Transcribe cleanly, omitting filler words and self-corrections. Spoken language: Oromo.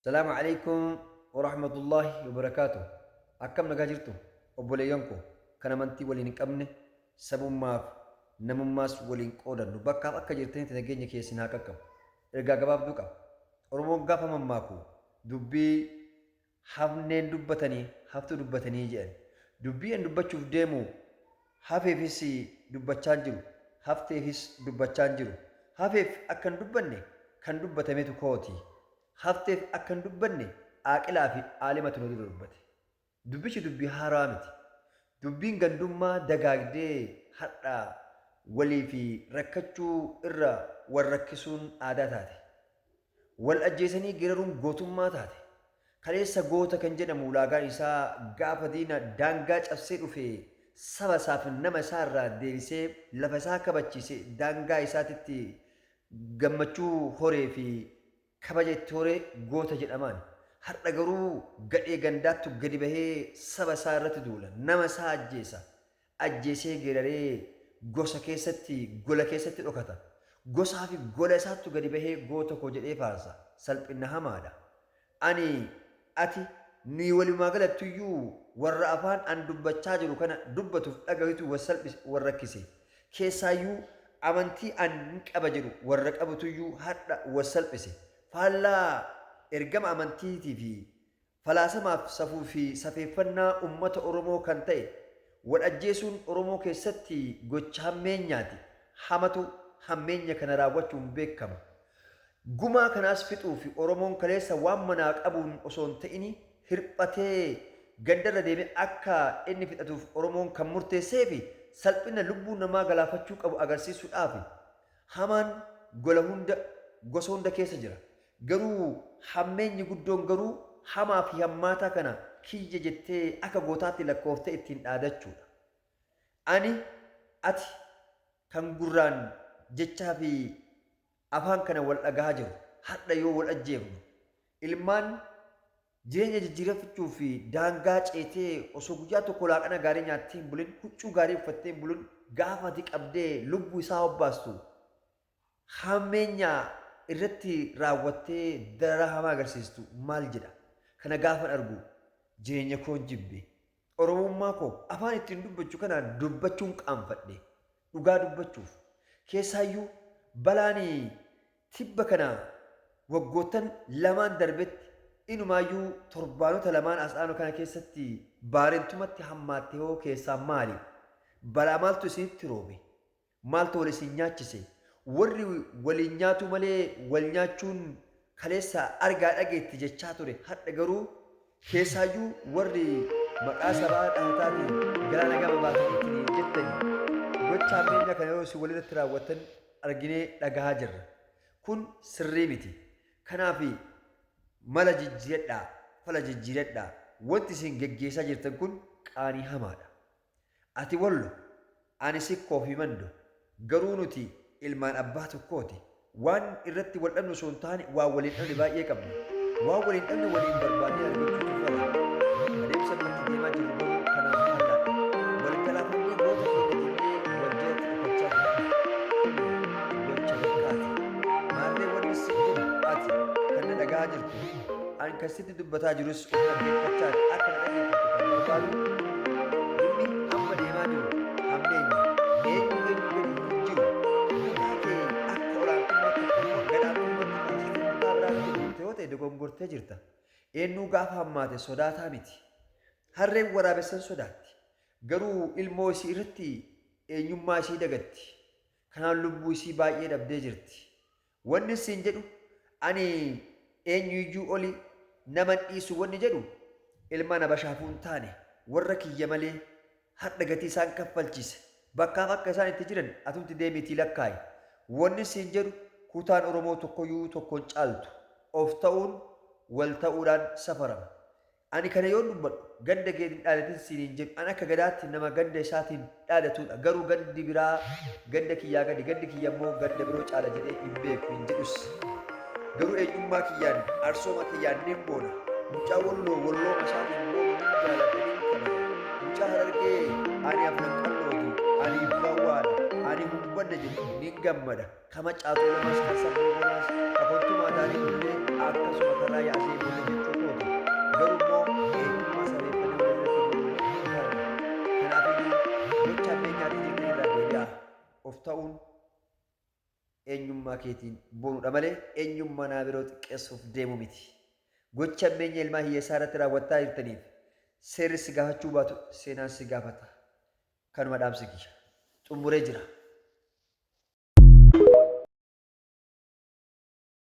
السلام عليكم ورحمة الله وبركاته. أكم نجاجرتو أبوليانكو كنا منتي ولين كمنه سبب ما نمماس ولين قودا نبكا أكا جرتين تنجيني كيسنا كم إرجع جباب دوكا أرمو غافا مماكو دبي حفنين دبتني حفتو دبتني جان دبي أن دبتشوف ديمو حفي فيسي دبتشانجرو حفتي فيس دبتشانجرو حفي أكن دبني كان دبتميتو كوتي hafteef akkan dubbanne aaqilaa fi aalimatu nu dubbate dubbichi dubbii haaraa miti dubbiin gandummaa dagaagdee hadha walii fi rakkachuu irra wal rakkisuun aadaa taate wal ajjeesanii giraruun gootummaa taate kaleessa goota kan jedhamu ulaagaan isaa gaafa diina daangaa cabsee dhufee saba isaaf nama isaa irraa deebisee lafa isaa kabachiisee daangaa isaatitti gammachuu horee fi kabaja itti horee goota jedhamaan har'a garuu gadhee gandaattu gadi bahee saba isaa irratti duula nama isaa ajjeesee geeraree gosa keessatti gola keessatti dhokata gosaa fi gola isaattu gadi bahee goota koo jedhee faarsa salphina hamaadha ani ati nuyi walumaa galattuyyuu warra afaan an dubbachaa jiru kana dubbatuuf dhagahitu wal rakkise keessaayyuu amantii an qaba jedhu warra qabatuyyuu har'a wal salphise faallaa ergama amantiitii fi falaasamaaf safuu fi safeeffannaa ummata Oromoo kan ta'e wal ajjeesuun Oromoo keessatti gocha hammeenyaati hamatu hammeenya kana raawwachuun beekama gumaa kanaas fixuu fi Oromoon kaleessa waan manaa qabuun osoo hin ta'ini hirphatee gandarra deemee akka inni fixatuuf Oromoon kan murteessee fi salphina lubbuu namaa galaafachuu qabu agarsiisuudhaaf hamaan gosa hunda keessa jira garuu hammeenyi guddoon garuu hamaa fi hammaataa kana kiyya jettee akka gootaatti lakkooftee ittiin dhaadachuudha. Ani ati kan gurraan jechaa fi afaan kana wal dhagahaa jiru hadha yoo wal ajjeefnu ilmaan jireenya jijjiirrachuu fi daangaa ceetee osoo guyyaa tokko laaqana gaarii nyaattee hin bulin huccuu gaarii uffattee hin bulin gaafa ati qabdee lubbuu isaa hobbaastu hammeenyaa irratti raawwattee dararaa hamaa agarsiistu maal jedha kana gaafan argu jireenya koon jibbe oromummaa koo afaan ittiin dubbachuu kanaan dubbachuun qaanfadhe dhugaa dubbachuuf keessaayyuu balaanii tibba kana waggoottan lamaan darbetti inumaayyuu torbaanota lamaan asxaanoo kana keessatti baarentumatti hammaatte hoo keessaa maali balaa maaltu isinitti roobe maaltu wal isin nyaachise warri waliin nyaatu malee wal nyaachuun kaleessa argaa dhageetti jechaa ture hadha garuu keessaayyuu warri maqaa sabaa dhahataatiin galaana gama baasanii jettanii gocha ammeenya kana yeroo isin walirratti raawwatan arginee dhagahaa jirra kun sirrii miti kanaaf mala jijjiiradhaa fala jijjiiradhaa wanti isin geggeessaa jirtan kun qaanii hamaadha ati wallo ani sikkoo fi mando garuu nuti ilmaan abbaa tokkooti waan irratti wal dhabnu osoo hin taane waan waliin dhabne baay'ee qabna waan waliin dhabne waliin barbaadee argachuutu fala adeemsa nuti deemaa jirru garuu kanaaf hallaadha wal galaafannee goota keenya jennee wal jalatti dhufachaa gocha fakkaati maallee wanni si jiru ati kan na dhagaa jirtu ani kan sitti dubbataa jirus of dhaggeeffachaa akka na dhaggeeffatu kan barbaadu inni amma deemaa jiru hammeenya eenyu gadi hin jiru dogongortee jirta eenyu gaafa hammaate sodaataa miti harreen waraabessan sodaatti garuu ilmoo isii irratti eenyummaa isii dagatti kanaan lubbuu isii baay'ee dhabdee jirti wanni siin jedhu ani eenyuyyuu oli nama dhiisu wanni jedhu ilma na bashaafuun taane warra kiyya malee hadha gatii isaan kaffalchiise bakkaaf akka isaan itti jiran atumti deemiitii lakkaayi wanni siin jedhu kutaan Oromoo tokkoyyuu tokkoon caaltu of ta'uun wal ta'uudhaan safarama ani kana yoo dubbadhu ganda keetiin dhaadatin siiniin jedhu an akka gadaatti nama ganda isaatiin dhaadatudha garuu gandi biraa ganda kiyyaa gandi kiyya immoo ganda biroo caala jedhee hin beeku hin jedhus garuu eenyummaa kiyyaan arsooma kiyyaan nin boona mucaa walloo masaatiin boonu nin jaalatanii qaban mucaa harargee ani afran qallootu ani bu'awwaadha ani hubbanne jedhu ni gammada kama caatu namas kan sabbuu namas abbootummaa daanii illee akkasuma karaa yaasee booda jechuu kooti garuu immoo eenyummaa sabeeffannee walirratti kanaafuu gocha abbeenyaatti jirtee irraa deebi'aa of ta'uun eenyummaa keetiin bonuudha malee eenyummaa naa biroo xiqqeessuuf deemu miti. Gocha abbeenya ilmaa hiyyeessaa irratti raawwattaa jirtaniif seerri si gaafachuu baatu seenaan si gaafata. Kanuma dhaamsi kiyya xumuree jira.